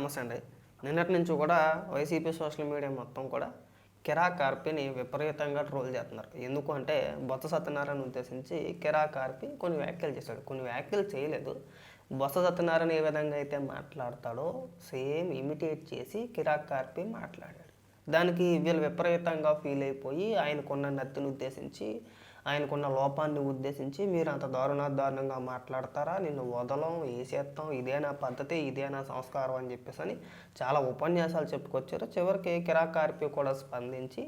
సమస్య అండి. నిన్నటి నుంచి కూడా వైసీపీ సోషల్ మీడియా మొత్తం కూడా కిరా కార్పీని విపరీతంగా ట్రోల్ చేస్తున్నారు. ఎందుకు అంటే బొత్స సత్యనారాయణ ఉద్దేశించి కిరా కార్పి కొన్ని వ్యాఖ్యలు చేశాడు. కొన్ని వ్యాఖ్యలు చేయలేదు. బొత్స సత్యనారాయణ ఏ విధంగా అయితే మాట్లాడతాడో సేమ్ ఇమిటేట్ చేసి కిరా కార్పి మాట్లాడాడు. దానికి వీళ్ళు విపరీతంగా ఫీల్ అయిపోయి ఆయనకున్న నత్తిని ఉద్దేశించి, ఆయనకున్న లోపాన్ని ఉద్దేశించి మీరు అంత దారుణంగా మాట్లాడతారా, నిన్ను వదలం, వేసేస్తాం, ఇదే నా పద్ధతి, ఇదే నా సంస్కారం అని చెప్పేసి అని చాలా ఉపన్యాసాలు చెప్పుకొచ్చారు. చివరికి కిరా కార్పి కూడా స్పందించి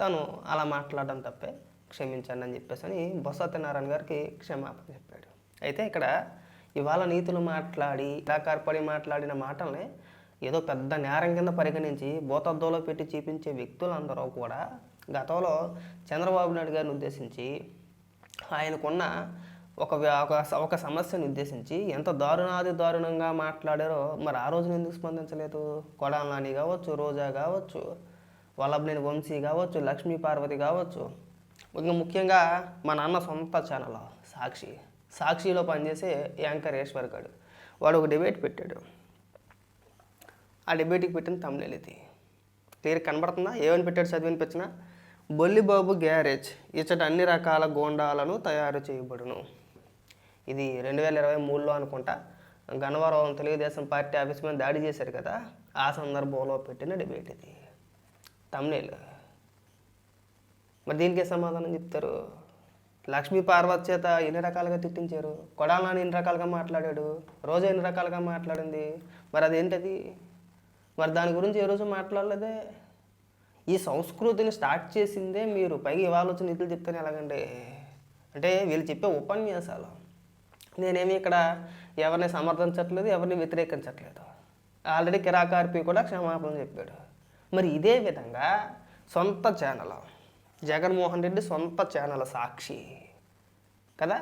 తను అలా మాట్లాడడం తప్పే, క్షమించండి అని చెప్పేసి అని బొత్స సత్యనారాయణ గారికి క్షమాపణ చెప్పాడు. అయితే ఇక్కడ ఇవాళ నీతులు మాట్లాడి కిరా కార్పడి మాట్లాడిన మాటల్ని ఏదో పెద్ద నేరం కింద పరిగణించి భూతద్దంలో పెట్టి చూపించే వ్యక్తులందరూ కూడా గతంలో చంద్రబాబు నాయుడు గారిని ఉద్దేశించి ఆయనకున్న ఒక సమస్యను ఉద్దేశించి ఎంత దారుణంగా మాట్లాడారో మరి ఆ రోజున ఎందుకు స్పందించలేదు? కొడాల నాని కావచ్చు, రోజా కావచ్చు, వల్లభనేని వంశీ కావచ్చు, లక్ష్మీ పార్వతి కావచ్చు, ఇంకా ముఖ్యంగా మా నాన్న సొంత ఛానల్ సాక్షిలో పనిచేసే యాంకర్ ఈశ్వర్ గారు వాడు ఒక డిబేట్ పెట్టాడు. ఆ డిబేట్కి పెట్టిన తమ్ముళ్ళు ఇది క్లియర్ కనబడుతుందా? ఏమని పెట్టాడు చదివి వినిపించిన? బొల్లిబాబు గ్యారేజ్ ఇచ్చట అన్ని రకాల గోండాలను తయారు చేయబడును. ఇది 2023లో అనుకుంటా గన్నవరం తెలుగుదేశం పార్టీ ఆఫీస్ మీద దాడి చేశారు కదా, ఆ సందర్భంలో పెట్టిన డిబేట్ ఇది తమ్ముళ్ళు. మరి దీనికే సమాధానం చెప్తారు? లక్ష్మీ పార్వతి చేత ఎన్ని రకాలుగా తిట్టించారు, కొడాల నాని ఎన్ని రకాలుగా మాట్లాడాడు, రోజా ఎన్ని రకాలుగా మాట్లాడింది, మరి అదేంటది? మరి దాని గురించి ఏ రోజు మాట్లాడలేదే. ఈ సంస్కృతిని స్టార్ట్ చేసిందే మీరు, పైగా ఇవాళ వచ్చి నీతులు చెప్తానే ఎలాగండి? అంటే వీళ్ళు చెప్పే ఉపన్యాసాలు నేనేమి ఇక్కడ ఎవరిని సమర్థించట్లేదు, ఎవరిని వ్యతిరేకించట్లేదు. ఆల్రెడీ కిరా కార్పి కూడా క్షమాపణ చెప్పాడు. మరి ఇదే విధంగా సొంత ఛానల్ జగన్మోహన్ రెడ్డి సొంత ఛానల్ సాక్షి కదా,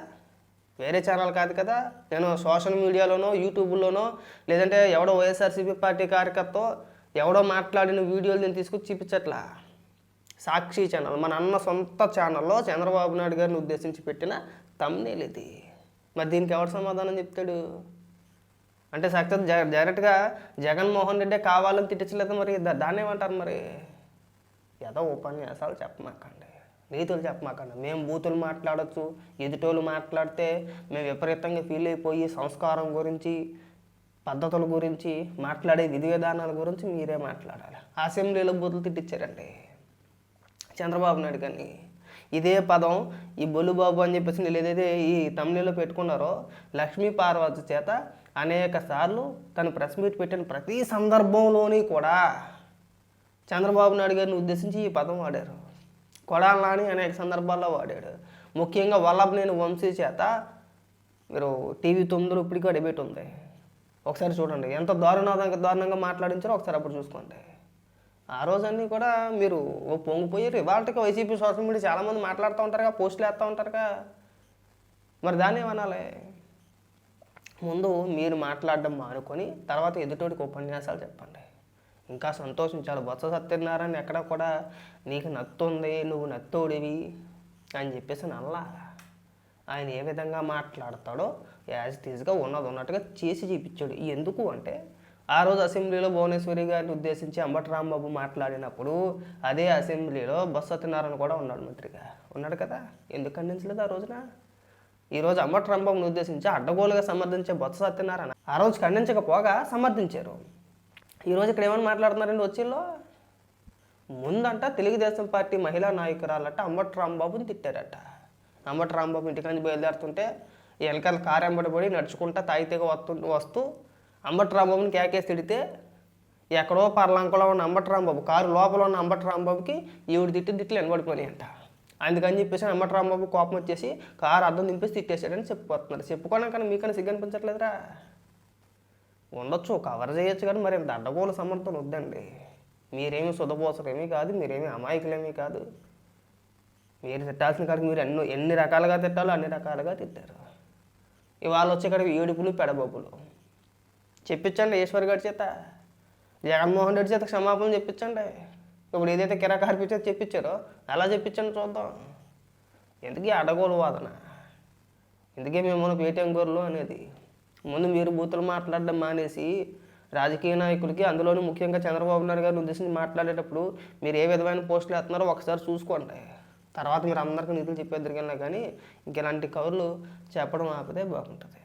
వేరే ఛానల్ కాదు కదా. నేను సోషల్ మీడియాలోనో యూట్యూబ్లోనో లేదంటే ఎవడో వైఎస్ఆర్సీపీ పార్టీ కార్యకర్త ఎవడో మాట్లాడిన వీడియోలు నేను తీసుకొచ్చి చూపించట్లా. సాక్షి ఛానల్ మన అన్న సొంత ఛానల్లో చంద్రబాబు నాయుడు గారిని ఉద్దేశించి పెట్టిన తమ్నేల్ ఇది. మరి దీనికి ఎవరు సమాధానం చెప్తాడు? అంటే సాక్షాత్ డైరెక్ట్గా జగన్మోహన్ రెడ్డే కావాలని తిట్టించలేదు, మరి దాన్ని ఏమంటారు? మరి ఏదో ఉపన్యాసాలు చెప్పమాకండి, నీతులు చెప్పమాకండి. మేము బూతులు మాట్లాడచ్చు, ఎదుటోళ్ళు మాట్లాడితే మేము విపరీతంగా ఫీల్ అయిపోయి సంస్కారం గురించి, పద్ధతుల గురించి, మాట్లాడే విధి విధానాల గురించి మీరే మాట్లాడాలి. అసెంబ్లీలో బూతులు తిట్టించారండి చంద్రబాబు నాయుడు గారిని. ఇదే పదం ఈ బొల్లుబాబు అని చెప్పేసి వీళ్ళు ఏదైతే ఈ తమిళలో పెట్టుకున్నారో లక్ష్మీ పార్వతి చేత అనేక సార్లు తను ప్రెస్ మీట్ పెట్టిన ప్రతి సందర్భంలోని కూడా చంద్రబాబు నాయుడు గారిని ఉద్దేశించి ఈ పదం వాడారు. కొడాల నాని అనేక సందర్భాల్లో వాడాడు. ముఖ్యంగా వల్లభనేని వంశీ చేత మీరు TV9 ఇప్పటికీ డిబేట్ ఉంది, ఒకసారి చూడండి. ఎంత దారుణంగా మాట్లాడించారో ఒకసారి అప్పుడు చూసుకోండి. ఆ రోజన్నీ కూడా మీరు పొంగిపోయారు. ఇవాళకి వైసీపీ సోషల్ మీడియా చాలామంది మాట్లాడుతూ ఉంటారుగా, పోస్టులు వేస్తూ ఉంటారుగా, మరి దాన్ని ఏమనాలి? ముందు మీరు మాట్లాడడం మానుకొని తర్వాత ఎదుటోడికి ఉపన్యాసాలు చెప్పండి. ఇంకా సంతోషించాలి. బొత్స సత్యనారాయణ ఎక్కడ కూడా నీకు నత్తుంది, నువ్వు నత్తోడివి అని చెప్పేసి నల్లా ఆయన ఏ విధంగా మాట్లాడతాడో యాజ్ టీజ్గా ఉన్నట్టుగా చేసి చూపించాడు. ఎందుకు అంటే ఆ రోజు అసెంబ్లీలో భువనేశ్వరి గారిని ఉద్దేశించి అంబటి రాంబాబు మాట్లాడినప్పుడు అదే అసెంబ్లీలో బొత్స సత్యనారాయణ కూడా ఉన్నాడు, మంత్రిగా ఉన్నాడు కదా. ఎందుకు ఖండించలేదు ఆ రోజున? ఈరోజు అంబటి రాంబాబుని ఉద్దేశించి అడ్డగోలుగా సమర్థించే బొత్స సత్యనారాయణ ఆ రోజు ఖండించకపోగా సమర్థించారు. ఈరోజు ఇక్కడ ఏమని మాట్లాడుతున్నారండి? వచ్చిల్లో ముందంట తెలుగుదేశం పార్టీ మహిళా నాయకురాలట అంబటి రాంబాబుని తిట్టారట. అంబటి రాంబాబు ఇంటికి నుంచి బయలుదేరుతుంటే వెనకాల కారు ఎంబడిపడి నడుచుకుంటా తాయితీగా వస్తూ అంబటి రాంబాబుని కేకేసి తిడితే ఎక్కడో పర్లంకలో ఉన్న అంబటి రాంబాబు కారు లోపల ఉన్న అంబటి రాంబాబుకి ఈవిడ తిట్లు వెనబడిపోయి అంట. అందుకని చెప్పేసి అంబటి రాంబాబు కోపం వచ్చేసి కారు అద్దం దింపేసి తిట్టేశాడని చెప్పుకోతున్నారు. చెప్పుకోవడానికి మీకన్నా సిగ్గు అనిపించట్లేదురా? ఉండొచ్చు, కవర్ చేయొచ్చు, కానీ మరి అడ్డగోలు సమర్థన వద్దండి. మీరేమి సుధపోసరేమీ కాదు, మీరేమి అమాయకులేమీ కాదు. మీరు తిట్టాల్సిన కాడికి మీరు ఎన్ని రకాలుగా తిట్టాలో అన్ని రకాలుగా తిట్టారు. ఇవాళ వచ్చే కాడికి ఏడుపులు పెడబొబ్బులు చెప్పించండి ఈశ్వర్ గారి చేత, జగన్మోహన్ రెడ్డి చేత క్షమాపణ చెప్పించండి. ఇప్పుడు ఏదైతే కిరా కార్పి చేత చెప్పించారో అలా చెప్పించండి, చూద్దాం. ఎందుకు అడ్డగోలు వాదన? ఎందుకే మేము పేటీఎం గోర్లు అనేది? ముందు మీరు బూతులు మాట్లాడడం మానేసి రాజకీయ నాయకులకి, అందులోనూ ముఖ్యంగా చంద్రబాబు నాయుడు గారిని ఉద్దేశించి మాట్లాడేటప్పుడు మీరు ఏ విధమైన పోస్టులు వేస్తున్నారో ఒకసారి చూసుకోండి. తర్వాత మీరు అందరికీ నిధులు చెప్పేద్దరికన్నా కానీ ఇంక ఇలాంటి కబుర్లు చెప్పడం ఆపితే బాగుంటుంది.